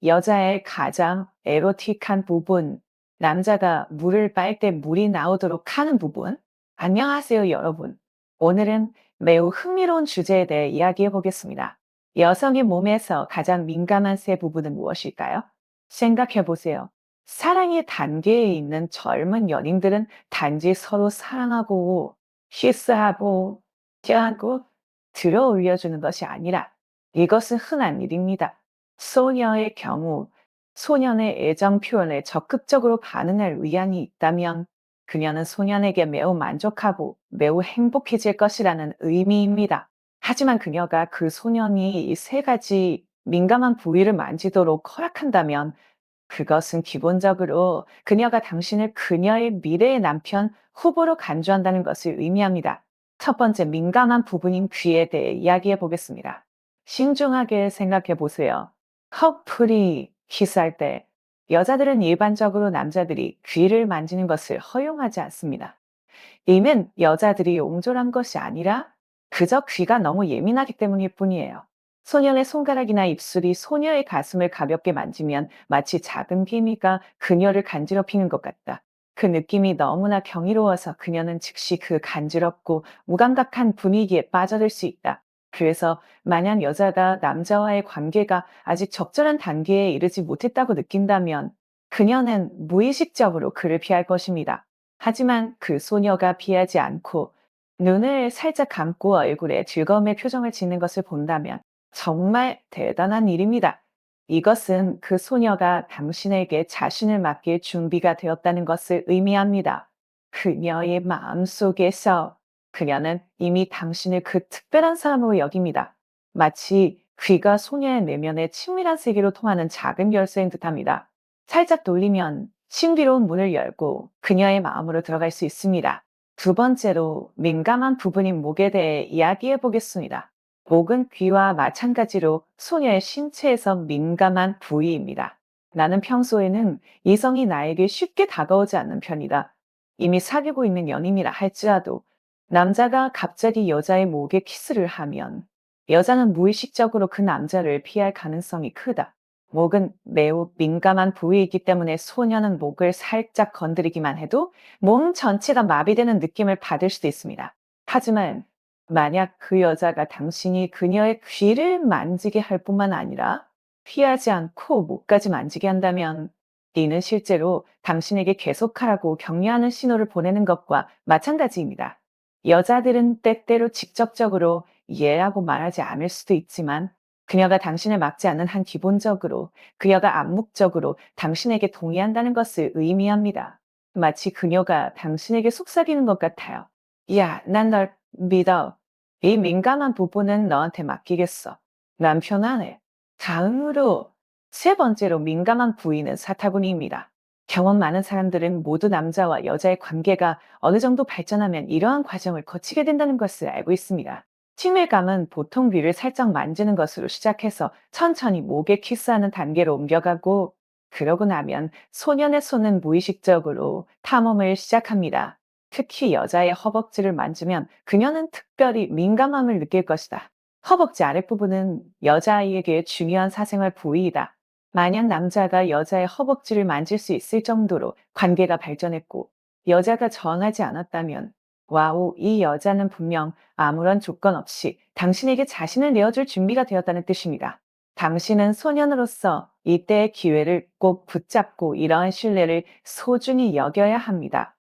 여자의 가장 에로틱한 부분, 남자가 물을 빨 때 물이 나오도록 하는 부분. 안녕하세요, 여러분. 오늘은 매우 흥미로운 주제에 대해 이야기해 보겠습니다. 여성의 몸에서 가장 민감한 세 부분은 무엇일까요? 생각해 보세요. 사랑의 단계에 있는 젊은 연인들은 단지 서로 사랑하고, 키스하고, 껴안고, 들어 올려주는 것이 아니라 이것은 흔한 일입니다. 소녀의 경우 소년의 애정 표현에 적극적으로 반응할 의향이 있다면 그녀는 소년에게 매우 만족하고 매우 행복해질 것이라는 의미입니다. 하지만 그녀가 그 소년이 이 세 가지 민감한 부위를 만지도록 허락한다면 그것은 기본적으로 그녀가 당신을 그녀의 미래의 남편 후보로 간주한다는 것을 의미합니다. 첫 번째 민감한 부분인 귀에 대해 이야기해 보겠습니다. 신중하게 생각해 보세요. 커플이 키스할 때 여자들은 일반적으로 남자들이 귀를 만지는 것을 허용하지 않습니다. 이는 여자들이 옹졸한 것이 아니라 그저 귀가 너무 예민하기 때문일 뿐이에요. 소년의 손가락이나 입술이 소녀의 가슴을 가볍게 만지면 마치 작은 개미가 그녀를 간지럽히는 것 같다. 그 느낌이 너무나 경이로워서 그녀는 즉시 그 간지럽고 무감각한 분위기에 빠져들 수 있다. 그래서 만약 여자가 남자와의 관계가 아직 적절한 단계에 이르지 못했다고 느낀다면 그녀는 무의식적으로 그를 피할 것입니다. 하지만 그 소녀가 피하지 않고 눈을 살짝 감고 얼굴에 즐거움의 표정을 짓는 것을 본다면 정말 대단한 일입니다. 이것은 그 소녀가 당신에게 자신을 맡길 준비가 되었다는 것을 의미합니다. 그녀의 마음속에서 그녀는 이미 당신을 그 특별한 사람으로 여깁니다. 마치 귀가 소녀의 내면의 친밀한 세계로 통하는 작은 열쇠인 듯합니다. 살짝 돌리면 신비로운 문을 열고 그녀의 마음으로 들어갈 수 있습니다. 두 번째로 민감한 부분인 목에 대해 이야기해 보겠습니다. 목은 귀와 마찬가지로 소녀의 신체에서 민감한 부위입니다. 나는 평소에는 이성이 나에게 쉽게 다가오지 않는 편이다. 이미 사귀고 있는 연인이라 할지라도 남자가 갑자기 여자의 목에 키스를 하면 여자는 무의식적으로 그 남자를 피할 가능성이 크다. 목은 매우 민감한 부위이기 때문에 소녀는 목을 살짝 건드리기만 해도 몸 전체가 마비되는 느낌을 받을 수도 있습니다. 하지만 만약 그 여자가 당신이 그녀의 귀를 만지게 할 뿐만 아니라 피하지 않고 목까지 만지게 한다면 이는 실제로 당신에게 계속하라고 격려하는 신호를 보내는 것과 마찬가지입니다. 여자들은 때때로 직접적으로 예라고 말하지 않을 수도 있지만 그녀가 당신을 막지 않는 한 기본적으로 그녀가 암묵적으로 당신에게 동의한다는 것을 의미합니다. 마치 그녀가 당신에게 속삭이는 것 같아요. 야, 난 널 믿어. 이 민감한 부분은 너한테 맡기겠어. 난 편안해. 다음으로 세 번째로 민감한 부위는 사타구니입니다. 경험 많은 사람들은 모두 남자와 여자의 관계가 어느 정도 발전하면 이러한 과정을 거치게 된다는 것을 알고 있습니다. 친밀감은 보통 위를 살짝 만지는 것으로 시작해서 천천히 목에 키스하는 단계로 옮겨가고 그러고 나면 소년의 손은 무의식적으로 탐험을 시작합니다. 특히 여자의 허벅지를 만지면 그녀는 특별히 민감함을 느낄 것이다. 허벅지 아랫부분은 여자아이에게 중요한 사생활 부위이다. 만약 남자가 여자의 허벅지를 만질 수 있을 정도로 관계가 발전했고 여자가 정하지 않았다면 와우, 이 여자는 분명 아무런 조건 없이 당신에게 자신을 내어줄 준비가 되었다는 뜻입니다. 당신은 소년으로서 이때의 기회를 꼭 붙잡고 이러한 신뢰를 소중히 여겨야 합니다.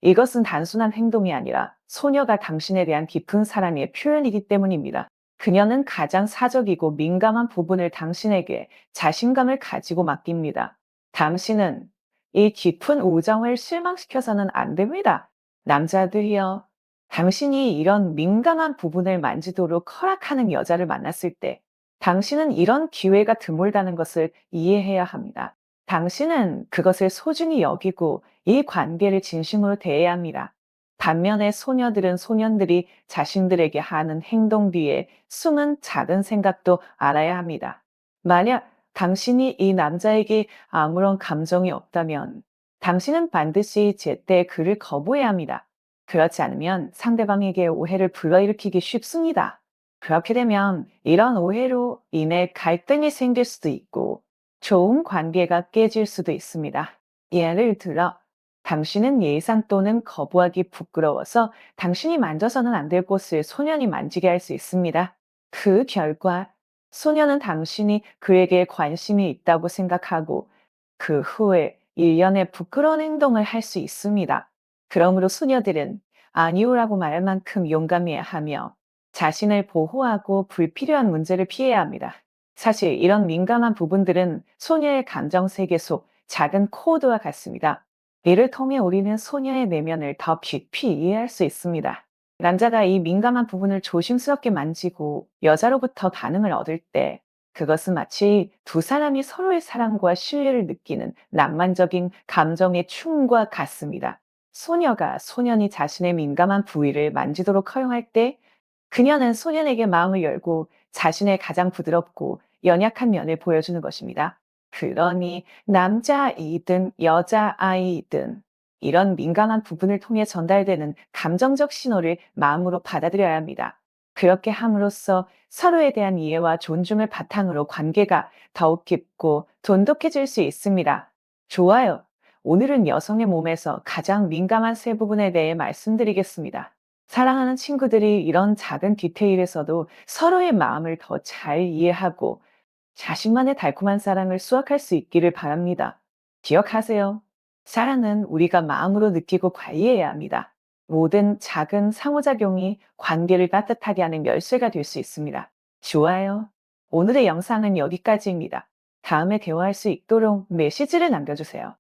이것은 단순한 행동이 아니라 소녀가 당신에 대한 깊은 사랑의 표현이기 때문입니다. 그녀는 가장 사적이고 민감한 부분을 당신에게 자신감을 가지고 맡깁니다. 당신은 이 깊은 우정을 실망시켜서는 안 됩니다. 남자들이여, 당신이 이런 민감한 부분을 만지도록 허락하는 여자를 만났을 때 당신은 이런 기회가 드물다는 것을 이해해야 합니다. 당신은 그것을 소중히 여기고 이 관계를 진심으로 대해야 합니다. 반면에 소녀들은 소년들이 자신들에게 하는 행동 뒤에 숨은 작은 생각도 알아야 합니다. 만약 당신이 이 남자에게 아무런 감정이 없다면 당신은 반드시 제때 그를 거부해야 합니다. 그렇지 않으면 상대방에게 오해를 불러일으키기 쉽습니다. 그렇게 되면 이런 오해로 인해 갈등이 생길 수도 있고 좋은 관계가 깨질 수도 있습니다. 예를 들어, 당신은 예상 또는 거부하기 부끄러워서 당신이 만져서는 안 될 곳을 소년이 만지게 할 수 있습니다. 그 결과 소년은 당신이 그에게 관심이 있다고 생각하고 그 후에 일련의 부끄러운 행동을 할 수 있습니다. 그러므로 소녀들은 아니오라고 말할 만큼 용감해야 하며 자신을 보호하고 불필요한 문제를 피해야 합니다. 사실 이런 민감한 부분들은 소녀의 감정 세계 속 작은 코드와 같습니다. 이를 통해 우리는 소녀의 내면을 더 깊이 이해할 수 있습니다. 남자가 이 민감한 부분을 조심스럽게 만지고 여자로부터 반응을 얻을 때 그것은 마치 두 사람이 서로의 사랑과 신뢰를 느끼는 낭만적인 감정의 춤과 같습니다. 소녀가 소년이 자신의 민감한 부위를 만지도록 허용할 때 그녀는 소년에게 마음을 열고 자신의 가장 부드럽고 연약한 면을 보여주는 것입니다. 그러니 남자이든 여자아이든 이런 민감한 부분을 통해 전달되는 감정적 신호를 마음으로 받아들여야 합니다. 그렇게 함으로써 서로에 대한 이해와 존중을 바탕으로 관계가 더욱 깊고 돈독해질 수 있습니다. 좋아요. 오늘은 여성의 몸에서 가장 민감한 세 부분에 대해 말씀드리겠습니다. 사랑하는 친구들이 이런 작은 디테일에서도 서로의 마음을 더 잘 이해하고 자신만의 달콤한 사랑을 수확할 수 있기를 바랍니다. 기억하세요. 사랑은 우리가 마음으로 느끼고 관리해야 합니다. 모든 작은 상호작용이 관계를 따뜻하게 하는 열쇠가 될 수 있습니다. 좋아요. 오늘의 영상은 여기까지입니다. 다음에 대화할 수 있도록 메시지를 남겨주세요.